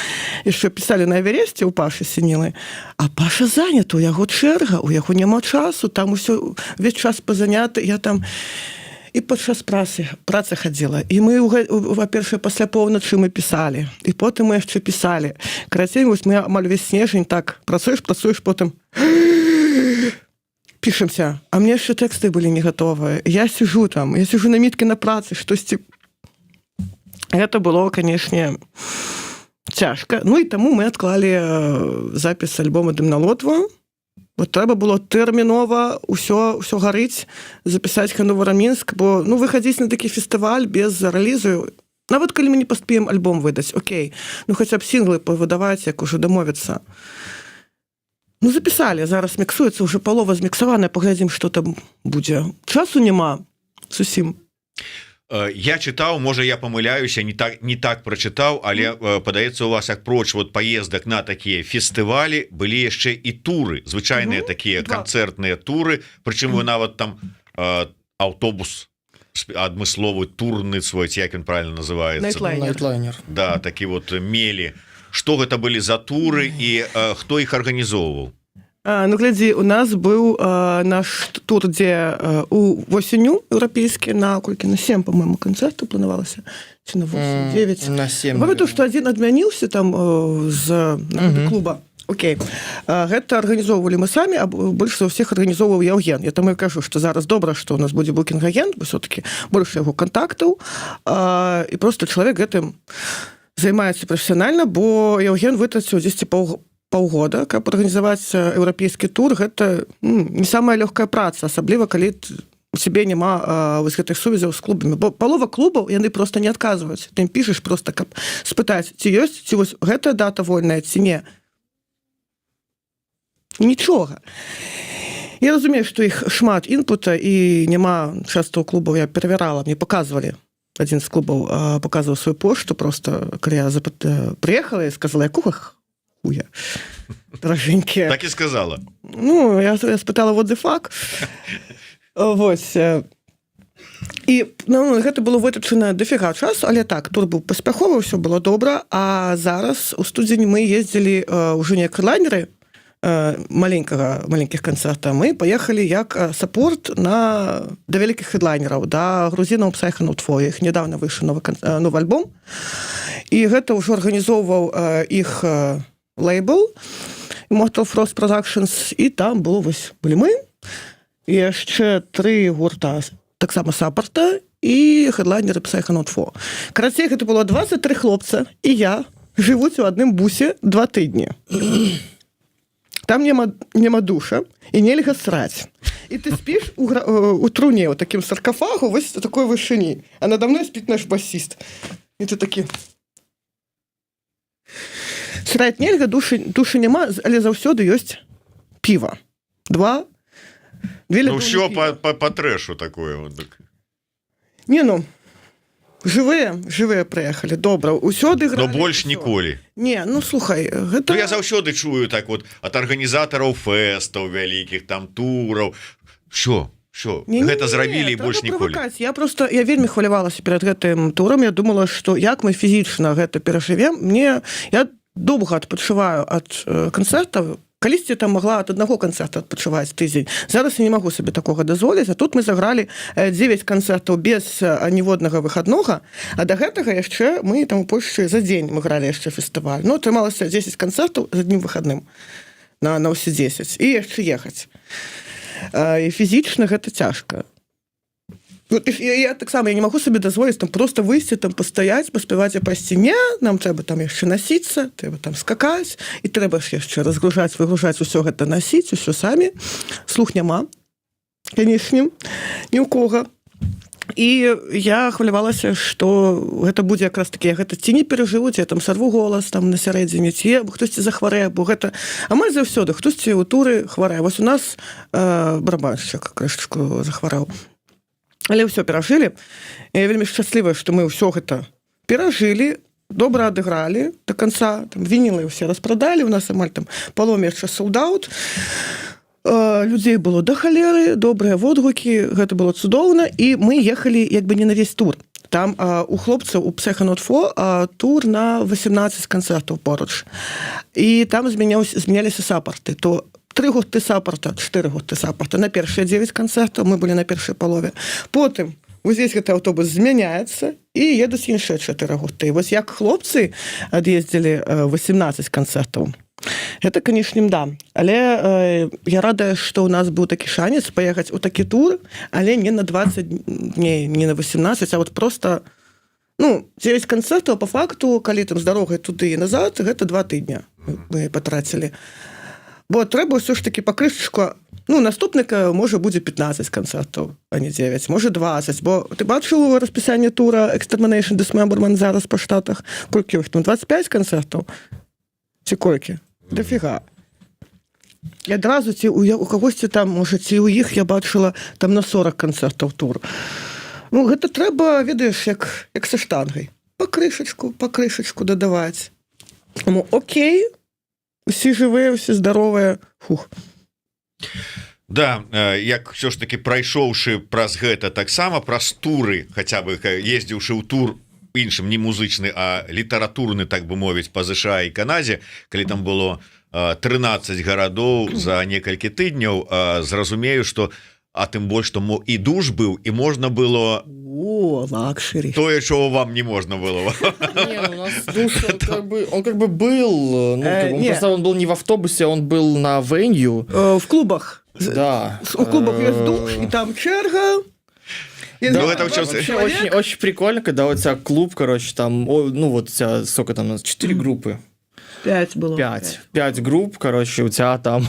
Яшчэ пісалі на Эвересце ў Пашы Сінілы, а Паша занята, у яго чэрга, у яго няма часу, там усё увесь час пазаняты, я там... І падчас працы хадзіла. І мы, па-першае, пасля поўначы мы пісалі. І потым мы яшчэ пісалі. Карацей, вось мы амаль увесь снежань так працуеш, потым пішемся. А мне яшчэ тэксты былі не гатовыя. Я сижу на міткі на працы, штосьці... Гэта было, канешне, цяжка. Ну і таму мы адклалі запіс альбома «Дымна Лотва». Вот трэба было тэрмінова ўсё гарыць, запісаць Хановер ан Мінск, бо выхадзіць на такі фестываль без рэлізу, нават калі мы не паспеем альбом выдаць, окей, хаця б сінглы павыдаваць, як ужо дамовіцца. Запісалі, зараз міксуецца, уже палова зміксаваная, паглядзім, што там будзе. Часу няма зусім. Я чытаў, можа я памыляюся, не так прачытаў, але падаецца у вас апроч паездак на такія фестывалі былі яшчэ і туры, звычайныя такія канцэртныя туры, прычым вы нават там аўтобус адмысловы турны свой, як ён правильно называецца, Найтлайнер. Да, такі мелі. Што гэта былі за туры і хто іх арганізоўваў? Глядзі, у нас быў наш тур, дзе восенню еўрапейскі, на 7, по-моему, канцэртаў планавалася, ці на 8, 9. На 7. Памятаю, што адзін адмяніўся там з клуба, Окей. Гэта арганізоўвалі мы самі, а больш за ўсіх арганізоўваў Яўген. Я таму і кажу, што зараз добра, што ў нас будзе букінг-агент, бо все-таки больш яго кантактаў, і просто чалавек гэтым займаецца прафесіянальна, бо Яўген вытраціў дзесьці паўгода, каб арганізаваць еўрапейскі тур. Гэта не самая лёгкая праца, асабліва калі у цябе няма вось гэтых сувязяў з клубамі, бо палова клубаў яны просто не адказваюць. Ты ім пішаш просто, каб спытаць, ці ёсць, ці вось гэтая дата вольная, ці не. Нічога. Я разумею, што іх шмат інпута і няма часто ў клубаў, я перавярала, мне паказвалі. Адзін з клубаў паказваў сваю пошту, просто калі я прыехала і сказала, якога хуя, дражэнькія. Так і сказала. Ну, я спытала, what the fuck? Вось. І гэта было вытрачана дафіга часу, але так, тур быў паспяховы, ўсё было добра, а зараз у студзені мы ездзілі ўжо не крлайнеры, маленькіх канцэртаў, мы паехалі як саппорт да вялікіх хедлайнераў, да грузінаў Psychonaut 4. Іх недавно выйшаў новы альбом, і гэта ўжо арганізоўваў іх лейбл Immortal Frost Productions, і там былі мы, і яшчэ 3 гурта таксама саппорта і хедлайнеры Psychonaut 4. Карацей, гэта было 23 хлопца, і я жывуць у адным бусе 2 тыдні. Там няма душа, і нельга сраць. І ты спіш у труне, у такім саркафагу, вось такой вышыні. А надо мной спіць наш басіст. І ты такі... Сраць нельга, душы няма, але заўсёды ёсць піва. Две ўсё па трэшу такое. Не, жывыя прыехалі, добра, усё адыгралі. Но больш ніколі. Не, слухай, гэта... Я заўсёды чую так вот ад арганізатараў фэстаў вялікіх, там тураў. Всё, гэта зрабілі і больш ніколі. Я вельмі хвалявалася перад гэтым турам, я думала, што як мы фізічна гэта перажывем, я доўга адпачываю ад канцэртаў, калісьці там магла ад аднаго канцэрта адпачываць тыдзень. Зараз я не магу сабе такога дазволіць, а тут мы загралі 9 канцэртаў без ніводнага выхаднога, а да гэтага яшчэ мы там у Польшчы за дзень мы гралі яшчэ фестываль. Атрымалася 10 канцэртаў з адным выхадным на ўсе 10. І яшчэ ехаць. І фізічна гэта цяжка. Я таксама не магу сабе дазволіць там просто выйсці, там пастаяць, паспяваць і пайсці. Не, нам трэба там яшчэ насіцца, трэба там скакаць, і трэба ж яшчэ разгружаць, выгружаць, усё гэта насіць, усё самі. Слух няма, канечне, ні ў кога. І я хвалявалася, што гэта будзе якраз такі, гэта ці не перажывуць, я там сарву голас там на сярэдзіне, ці хтосьці захварэе, бо гэта амаль заўсёды хтосьці ў туры хварэе. Вось у нас барабаншчык крышачку захварэў. Але ўсё перажылі. Я вельмі шчаслівая, што мы ўсё гэта перажылі, добра адыгралі да канца, там вінілы ўсе распрадалі, у нас амаль там паломе яшчэ солдаут. Людзей было да халеры, добрыя водгукі, гэта было цудоўна, і мы ехалі як бы не на весь тур. Там у хлопцаў у Psychonaut 4 тур на 18 канцэртаў поруч. І там змяняліся саппорты. То 3 гурты саппорта, 4 гурты саппорта на першыя 9 канцэртаў, мы былі на першай палове. Потым увесь гэты аўтобус змяняецца і едуць іншыя 4 гурты. Вось як хлопцы ад'ездзілі 18 канцэртаў. Гэта, канечне, да. Але я радая, што ў нас быў такі шанец паехаць у такі тур, але не на 20 дней, не на 18, а вот просто 9 канцэртаў по факту, калі там з дарогай туды і назад, гэта 2 тыдня мы патрацілі. Бо трэба ўсё ж такі па крышачку, наступніка, можа, будзе 15 канцэртаў, а не 9, можа 20, бо ты бачыў распісанне тура Extermination Dismemberment зараз па штатах, колькі іх там, 25 канцэртаў? Ці колькі? Дафіга. І адразу ці у кагосьці там, можа, ці ў іх я бачыла там на 40 канцэртаў тур. Гэта трэба, ведаеш, як са штангай. Па крышачку дадаваць. Окей, усі жывыя, усі здаровыя. Фух. Да, як все ж таки прайшоўшы праз гэта таксама праз туры, хаця бы ездзіўшы ў тур іншым не музычны, а літаратурны, так бы мовіць, па ЗША і Канадзе, калі там было 13 гарадоў за некалькі тыдняў, зразумею, што а тым больш што і душ быў і можна было О, лакшери. тое, чого вам не можна было. Не, ну, у нас душ, он как бы был, ну, как бы он не. просто он был не в автобусе, он был на венью. В клубах. Да. У клубах есть душ, и там черга. И Ну, там это вообще 20 Вообще человек. очень, очень прикольно, когда у тебя клуб, короче, там, ну вот у тебя сколько там у нас, 4 группы. 5 было. 5 групп, короче, у тебя там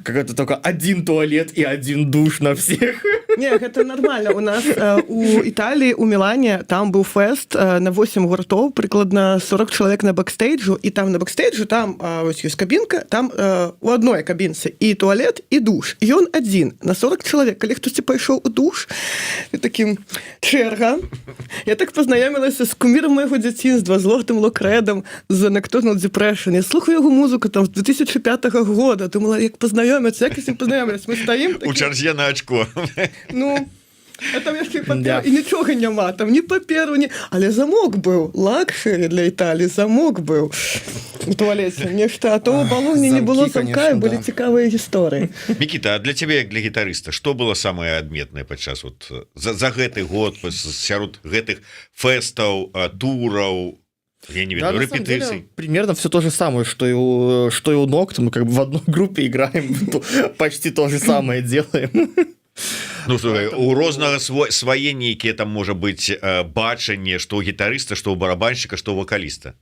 какой-то только один туалет и один душ на всех. Не, это нормально. У нас у Италии, у Милане, там был фест на 8 гуртов, прикладно 40 человек на бэкстейджу, и там на бэкстейджу, там вот есть кабинка, там у одной кабинцы и туалет, и душ. И он один на 40 человек. Коли хтось пошел у душ, и таким черга. Я так познайомилася з куміром моєго дитинства, з Лордом Локредом, з Nocturnal Depression. Я слухаю його музику там з 2005 года. Думала, як познайомитися, як з ним познайомилися. Ми стоїмо У такі... чарзе на очко. Ну, а там яшчэ папер, Да. і нічога няма, там ні паперу, ні... Але замок быў, лакшери для Італіі, замок быў у туалеце. Нешта, а то у балоне не замкі, было замка, конечно, і былі да. цікавыя гісторыі. Мікіта, а для цябе як для гітарыста што было самае адметнае падчас вот за гэты год сярод гэтых фэстаў, тураў, я не Да, ведаю, на самом деле, рэпетыцый? примерно все то же самое, что и у Нокт. Мы как бы в одной группе играем, почти то же самое делаем. Ну, слухай, у рознага свае нейкія там можа быць бачанне, што ў гітарыста, што ў барабанщика, што ў вакаліста.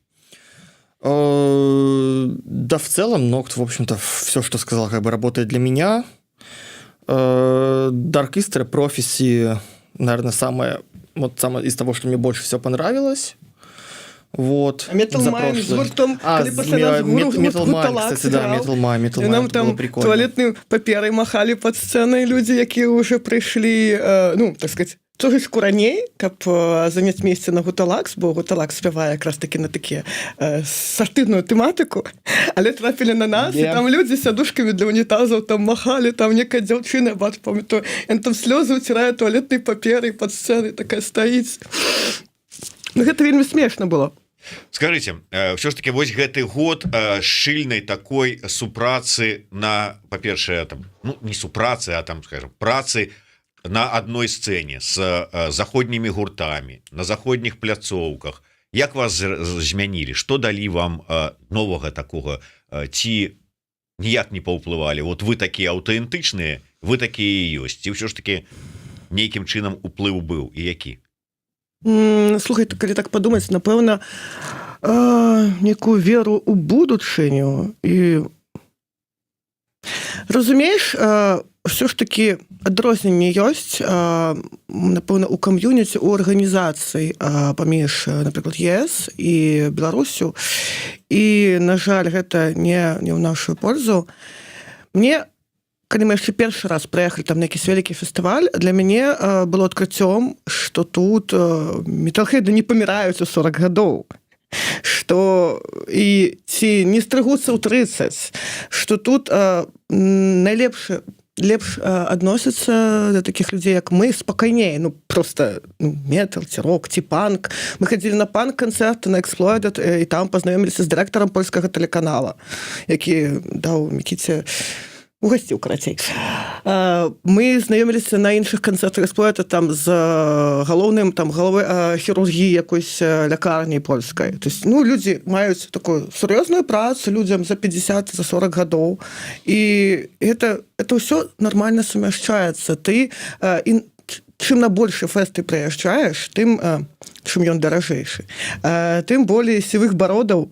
Да, в целом, Нокт, в общем-то, все, что сказал, как бы работает для меня. Dark Easter, Prophecy, наверное, самое из того, что мне больше всего понравилось. Вот. А Metal за Mime з прошлый. гуртом, коли пасля нас Metal Mime, Гуталак кстати, да, грав. Metal Mime, І нам это было там прикольно. туалетною паперай махалі пад сцэнай людзі, якія ўжо прыйшлі, ну, так сказать, трошечку раней, каб заняць месца на Гуталакс, бо Гуталакс спявае якраз такі на такія сартырную тэматыку, але трапілі на нас, і Yeah. там людзі сядушкамі для унітазаў там махалі, там некая дзяўчына, бач, памятаю, ён там слёзы ўцірае туалетнай паперай пад сцэнай, такая стаіць. Ну, гэта вельмі смешна было. Скажите, все ж таки вось гэты год шчыльнай такой супрацы на, па-першае, там, ну, не супрацы, а там, скажем, працы на адной сцэне з заходнімі гуртамі, на заходніх пляцоўках. Як вас змянілі? Што далі вам новага такога? Ці ніяк не паўплывалі? Вот вы такія аўтэнтычныя, вы такія і ёсць. Ці ўсё ж таки нейкім чынам уплыў быў і які? Слухай, калі так падумаць, напэўна, некую веру ў будучыню і разумееш, все ж таки адрозненне ёсць, напэўна, у кам'юніці, у арганізацый паміж, напрыклад, ЕС і Беларусю, і, на жаль, гэта не ў нашу пользу. Мне, калі мы яшчэ першы раз прыехалі там на якісь вялікі фестываль, для мяне было адкрыццём, што тут металхеды не паміраюць у 40 гадоў, што і ці не стрыгуцца ў 30, што тут лепш адносяцца да такіх людзей, як мы, спакайней, ну, просто метал, ці рок, ці панк. Мы хадзілі на панк-канцэрт, на Exploited, і там пазнаёміліся з дырэктарам польскага тэлеканала, які даў Мікіце угасціў, карацей. Мы знаёміліся на іншых канцэртах Exploited там з галоўным там галавой хірургіі якойсь лякарні польскай. То есть, ну, людзі маюць такую сур'ёзную працу людзям за 50, за 40 гадоў. І это ўсё нармальна сумяшчаецца. Ты чым на большы фэст ты прыязджаеш, тым чым ён даражэйшы, тым болей сівых бародаў.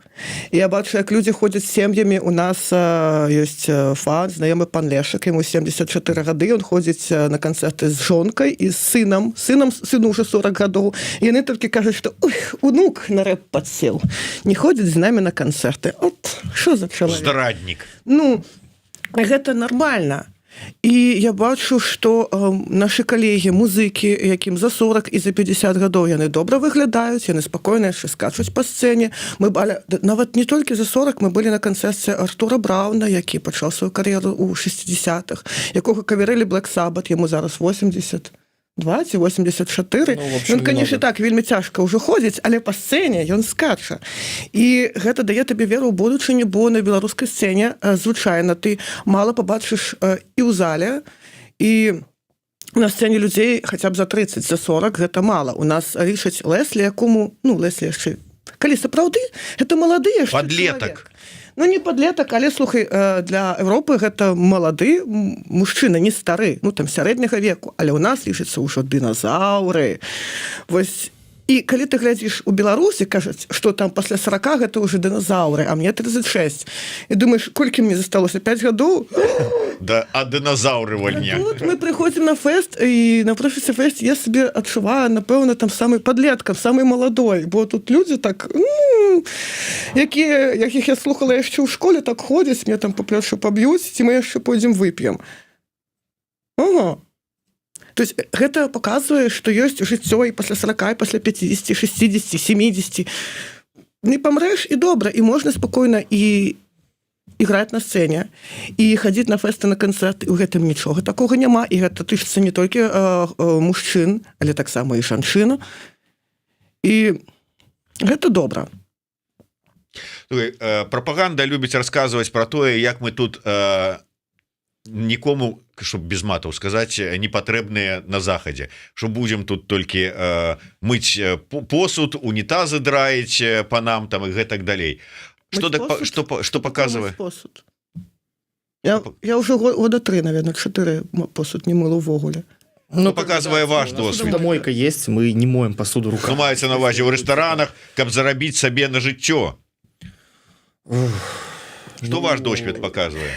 Я бачу, як людзі ходзяць сем'ямі. У нас ёсць фан, знаёмы пан Лешак, яму 74 гады, ён ходзіць на канцэрты з жонкай і з сынам. Сыну ўжо 40 гадоў. І яны толькі кажуць, што унук на рэп падсеў. Не ходзіць з намі на канцэрты. От, што за чалавек? Здраднік. Ну, гэта нармальна. І я бачу, што нашы калегі, музыкі, якім за 40 і за 50 гадоў, яны добра выглядаюць, яны спакойна яшчэ скачуць па сцэне. Мы нават не толькі за 40, мы былі на канцэрце Артура Брауна, які пачаў сваю кар'еру ў 60-х, якога каверылі Black Sabbath, яму зараз 82 ці 84. Ну, в общем, Ён, канешне, так, вельмі цяжка ўжо ходзіць, але па сцэне ён скача. І гэта дае табе веру ў будучыню, бо на беларускай сцэне звычайна ты мала пабачыш і ў зале, і на сцэне людзей хаця б за 30, за 40 гэта мала. У нас лічаць Леслі, якому, ну, Леслі яшчэ, калі сапраўды, гэта малады яшчэ Падлетак. чалавек. Ну, не падлетак, але, слухай, для Европы гэта малады мужчына, не стары, ну, там, сярэдняга веку, але ў нас лічацца ўжо дыназаўры. Вось, і калі ты глядзіш у Беларусі, кажуць, што там пасля 40 гэта ўжо дыназаўры, а мне 36. І думаеш, колькі мне засталося? 5 гадоў? Да, а дыназаўрывання. Тут мы прыходзім на фэст, і на професі фэст я сабе адчуваю, напэўна, там самы падлеткам, самы маладой, бо тут людзі так, якіх я слухала яшчэ ў школе, так ходзяць, мне там па плечу паб'юць, ці мы яшчэ пойдзем вып'ем. Ага. То есть гэта паказвае, што ёсць жыццё і пасля 40, і пасля 50, 60, 70. Не памрэш і добра, і можна спакойна і іграць на сцэне, і хадзіць на фэсты, на канцэрты, у гэтым нічога такога няма, і гэта тычыцца не толькі мужчын, але таксама і жанчын. І гэта добра. Прапаганда любіць расказваць пра тое, як мы тут нікому, щоб без матаў сказаць, не патрэбныя на захадзе, што будзем тут толькі мыць посуд, унітазы драіць па нам там і гэтак далей. Што паказвае? Я ўжо года 3, наверное, 4 посуд не мыла ўвогуле. Ну, паказвае ваш досвід. Домойка есть, мы не моем посуду руками. Ну, маецца на ўвазе ў рэстаранах, каб зарабіць сабе на жыццё. Что ваш досвід показывает?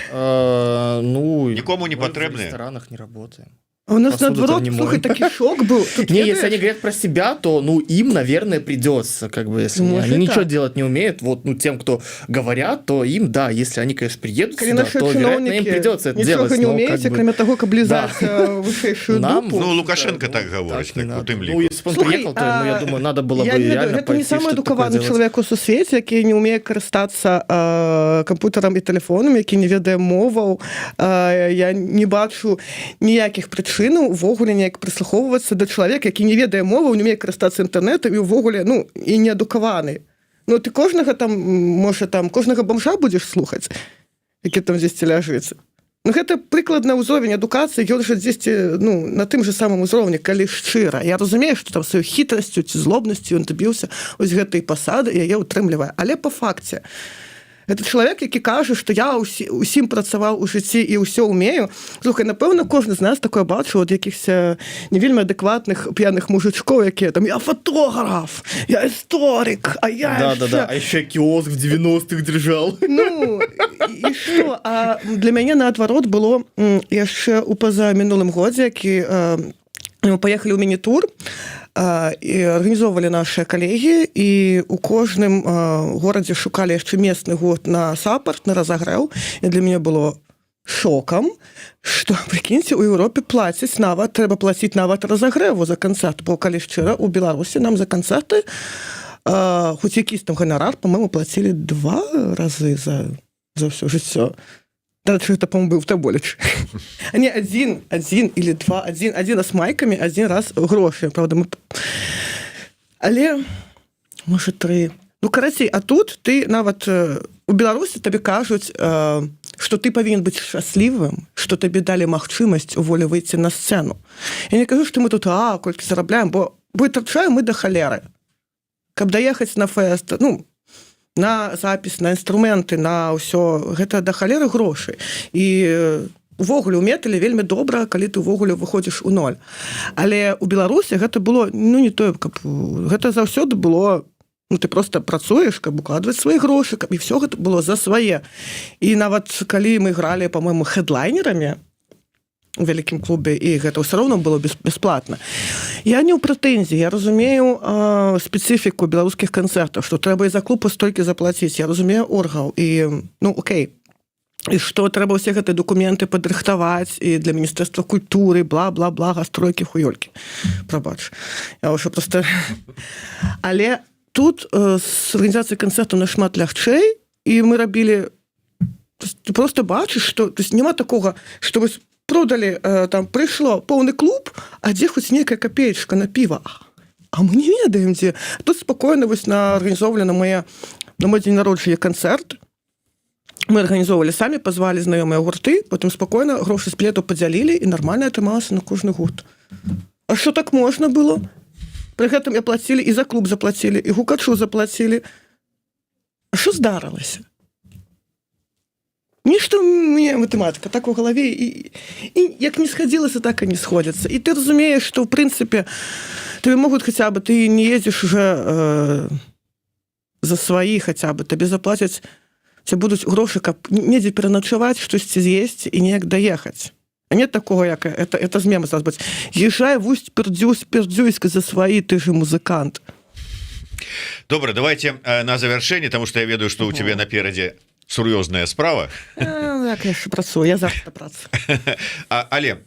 Никому не потребны. В ресторанах не работаем. А у нас наоборот, слухай, такой шок был. Не, если они говорят про себя, то, ну, им, наверное, придется, как бы, если они ничего делать не умеют, вот, ну, тем, кто говорят, то им, да, если они, конечно, приедут сюда, то, вероятно, им придется это делать. Ничего не умеете, кроме того, как лизать вышейшую дупу. Ну, Лукашенко так говорит, так, крутым ликом. Ну, если бы он приехал, то, ну, я думаю, надо было бы реально это не самый адукаваны чалавек у сусвеце, які не умее карыстацца камп'ютарам і тэлефонам, які не ведае моваў. Я не бачу ніякіх прычын увогуле неяк прыслухоўвацца да чалавека, які не ведае мову, не умее карыстацца інтэрнэтам і увогуле, ну, і не адукаваны. Ну, ты кожнага там, можа, там, кожнага бомжа будзеш слухаць, які там дзесьці ляжыцца. Ну, гэта прыкладны ўзровень адукацыі, ён жа дзесьці, ну, на тым же самым узроўні, калі шчыра. Я разумею, што там сваёй хітрасцю ці злобнасцю ён дабіўся вось гэтай пасады, яе ўтрымлівае. Але па факце, это чалавек, які кажа, што я усім працаваў у жыцці і ўсё умею. Слухай, напэўна, кожны з нас такое бачыў ад якіхся не вельмі адэкватных п'яных мужичкоў, якія там, я фотограф, я історик, а я Да-да-да, а еще киоск в 90-х держал. Ну, і што? А для мяне, наадварот, было яшчэ ў пазамінулым годзе, які мы паехалі ў міні-тур, і арганізоўвалі нашы калегі, і ў кожным горадзе шукалі яшчэ месны гурт на саппорт, на разагрэў, і для мяне было шокам, што, прыкіньце, у Еўропе плацяць нават, трэба плаціць нават разагрэву за канцэрт, бо калі шчыра, у Беларусі нам за канцэрты, хоць якісь там ганарар, па-моему, плацілі 2 разы за ўсё жыццё. Это, по-моему, был таболич. Не, один или два, один с майками, один раз гроши, правда. Але, может, 3. Ну, карацей, а тут ты нават у Беларусі табе кажуць, што ты павінен быць шчаслівым, што табе далі магчымасць уволі выйти на сцэну. Я не кажу, што мы тут, колькі зарабляем, бо трачаем мы да халеры. Каб даехаць на фэст, ну, на запіс, на інструменты, на ўсё, гэта да халеры грошы. І увогуле ў метале вельмі добра, калі ты увогуле выходзіш у ноль. Але ў Беларусі гэта было, ну, не тое, каб гэта заўсёды было, ну, ты просто працуеш, каб укладваць свае грошы, каб і ўсё гэта было за свае. І нават калі мы гралі, па-моему, хедлайнерамі у вялікім клубе, і гэта ўсё роўна было бясплатна. Я не ў прэтэнзіі, я разумею спецыфіку беларускіх канцэртаў, што трэба і за клуб столькі заплаціць, я разумею оргаў, і, ну, окей, і што трэба ўсе гэтыя дакументы падрыхтаваць, і для Міністэрства культуры, бла-бла-бла, гастройкі, хуёлькі. Прабач, я ўжо проста... Але тут з арганізацыяй канцэртаў нашмат лягчэй, і мы рабілі... Ты просто бачыш, што няма такога, што вось продали, там, прыйшло поўны клуб, а дзе хоць нейкая капеечка на піва. А мы не ведаем, дзе. Тут спакойна вось арганізоўвалі на мой дзень народжання канцэрт. мы арганізоўвалі самі, пазвалі знаёмыя гурты, потым спакойна грошы з білету падзялілі і нармальна атрымалася на кожны гурт. А што так можна было? Пры гэтым і плацілі, і за клуб заплацілі, і гукачу заплацілі. А што здарылася? Нішто у мяне матэматыка так у галаве, і як не схадзілася, так і не сходзіцца. І ты разумееш, што ў прынцыпе табе могуць хаця бы, ты не ездзіш уже за сваі хаця бы, табе заплацяць, ці будуць грошы, каб недзе пераначаваць, штосьці з'есці і неяк даехаць. А нет такого, як это з мема быць. Езжай вусть пердзюйска за сваі, ты же музыкант. Добра, давайте на завяршэнне, тому что я ведаю, что у тебе наперадзе сур'ёзная справа. Так, я яшчэ працую, я завтра працую. Але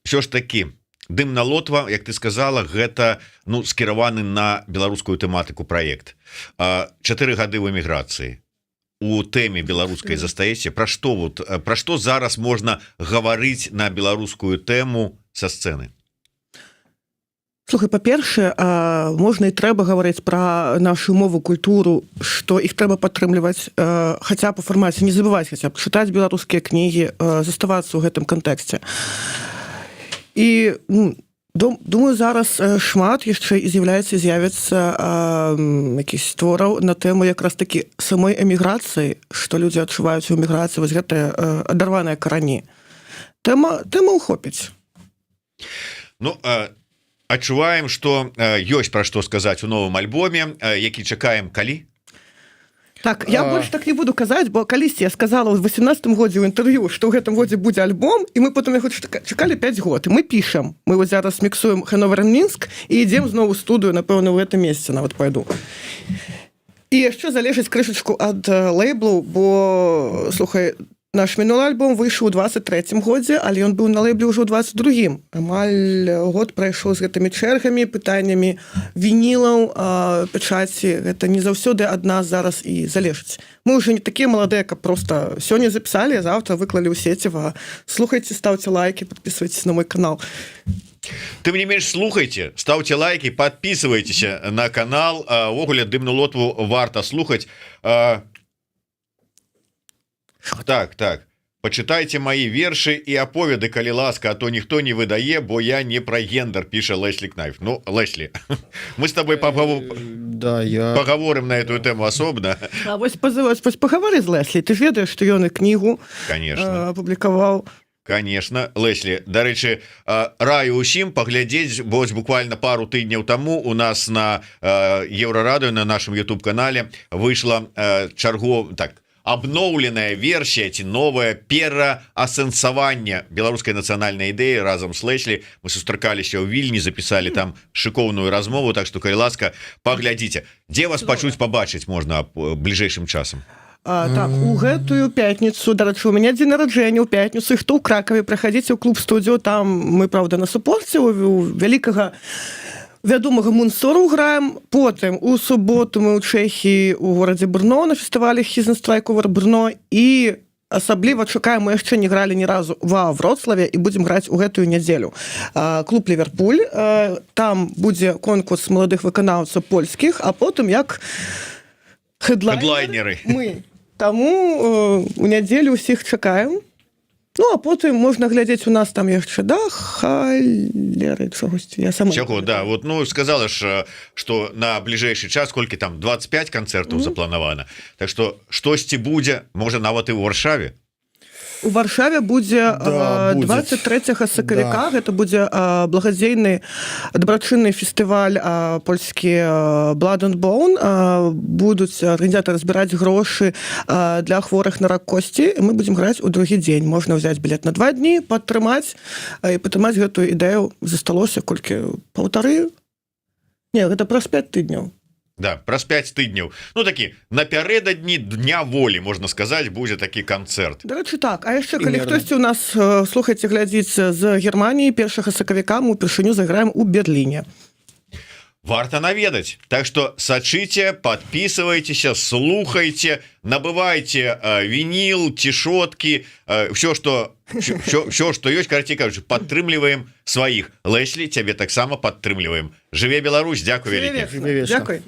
ўсё ж такі, дымна лотва, як ты сказала, гэта скіраваны на беларускую тэматыку праект. 4 гады ў эміграцыі. У тэме беларускай застаеце. Пра што зараз можна гаварыць на беларускую тэму са сцэны? Слухай, па-першае, можна і трэба гаварыць пра нашу мову, культуру, што іх трэба падтрымліваць хаця па фармаце, не забываць хаця б чытаць беларускія кнігі, заставацца ў гэтым кантэксце. І думаю, зараз шмат яшчэ з'явіцца якісь твораў на тэму якраз такі самой эміграцыі, што людзі адчуваюць у эміграцыі, вось гэтыя адарваныя карані. Тэма ўхопіць. Адчуваем, што ёсць пра што сказаць у новым альбоме, які чакаем калі? Так, я больш так не буду казаць, бо калісьці я сказала ў 18-м годзе ў інтэрв'ю, што ў гэтым годзе будзе альбом, і мы потым яго чакалі 5 год. І мы пішам. Мы вот зараз міксуем Хановер Мінск і ідзем зноў у студыю, напэўна, ў гэтым месяцы нават пойду. І яшчэ залежыць крышачку ад лейблу, бо, слухай, наш мінулы альбом выйшаў у 23-м годзе, але ён быў на лейбле ўжо ў 22-м. Амаль год прайшоў з гэтымі чэргамі, пытаннямі вінілаў, печаці. Гэта не заўсёды ад нас зараз і залежыць. Мы ўжо не такія маладыя, каб проста сёння запісалі, а завтра выклалі ў сеціва. Слухайце, ставце лайки, подписывайтесь на мой канал. Тым не менш, слухайце, ставце лайки, подписывайтеся на канал. Увогуле, дымную лотву варта слухаць. Так, пачытайце маі вершы і аповеды, калі ласка, а то ніхто не выдае, бо я не пра гендер, піша Леслі Кнайф. Леслі, мы с тобой поговорим на эту тему асобна. А вось пагавары з Леслі, ты ж ведаеш, што ён і кнігу апублікаваў. Конечно, Леслі, дарэчы, раю ўсім паглядзець, бо буквально пару тыдняў таму у нас на Еўрарадыё, на нашым YouTube-канале выйшла абноўленая версія ці новае пераасэнсаванне беларускай нацыянальнай ідэі разам з Леслі. Мы сустракаліся ў Вільні, запісалі там шыкоўную размову, так што, калі ласка, паглядзіце. Дзе вас пачуць, пабачыць можна бліжэйшым часам? Так, у гэтую пятніцу, дарэчы, у мяне дзень нараджэння ў пятніцу, хто ў Кракаве, прыходзіце ў клуб-студыю, там мы, правда, на супорце у вялікага вядомага Мунсору граем. Потым у суботу мы ў Чэхіі у горадзе Брно на фестывалі Hidden Strike Over Brno, і асабліва чакаем, мы яшчэ не гралі ні разу ва Вроцлаве і будзем граць у гэтую нядзелю. Клуб Ліверпуль, там будзе конкурс маладых выканаўцаў польскіх, а потым як хедлайнеры мы. Таму у нядзелю ўсіх чакаем. Ну, а потым можна глядзець у нас там яшчэ халеры чагосьці. Чаго, да, вот, сказала ж, што на бліжэйшы час, колькі там 25 канцэртаў запланавана. Так што штосьці будзе, можа нават і ў Варшаве. У Варшаве будзе 23 сакавіка, гэта будзе благадзейны дабрачынны фестываль польскі Blood and Bone. Будуць арганізатары збіраць грошы для хворых на рак косці. Мы будзем граць у другі дзень. Можна ўзяць білет на 2 дні, падтрымаць і падтрымаць гэтую ідэю. Засталося колькі паўтары? Не, гэта праз 5 тыдняў. Да, праз 5 тыдняў. Такі, напярэдадні дня волі, можна сказаць, будзе такі канцэрт. Дарэчы, так. А яшчэ, калі хтосьці у нас, слухайце, глядзіць з Германіі, 1 сакавіка мы ўпершыню заграем у Берліне. Варта наведаць. Так што сачыце, подписывайтеся, слухайце, набывайце вініл, цішоткі, ўсё, што ёсць, карацей кажучы, падтрымліваем сваіх. Леслі, цябе таксама падтрымліваем. Жыве Беларусь, дзякуй вялікі. Дзякуй.